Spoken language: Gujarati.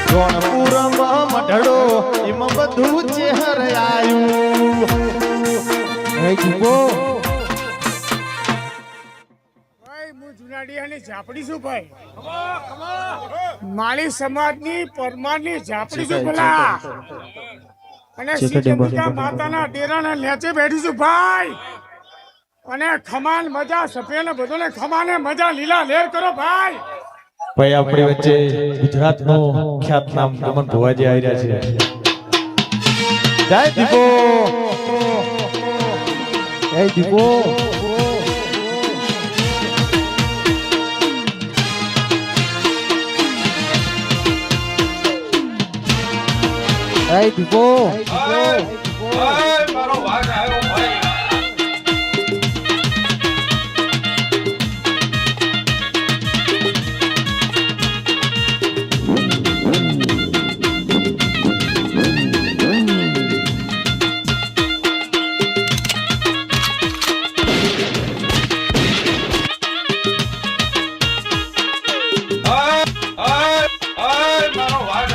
રોણપુરમાં મઢડો એમાં બધું ચેહર આયું એ જીવો ભાઈ હું જુનાડિયાની ઝાપડી છું ભાઈ માળી સમાજની પરમારની ઝાપડી છું પેલા અને સીતેબુકા માતાના ડેરાના નેચે બેઠી છું ભાઈ અને ખમાન મજા સફેદ બધોને ખમાને મજા લીલા લેર કરો ભાઈ ભાઈ આપણી વચ્ચે ગુજરાતનો ખ્યાતનામ ગમન ભુવાજી આવી રહ્યા છે જય દીપો જય દીપો જય દીપો મારો ભાગ આવ્યો ભાઈ મારો ભાગ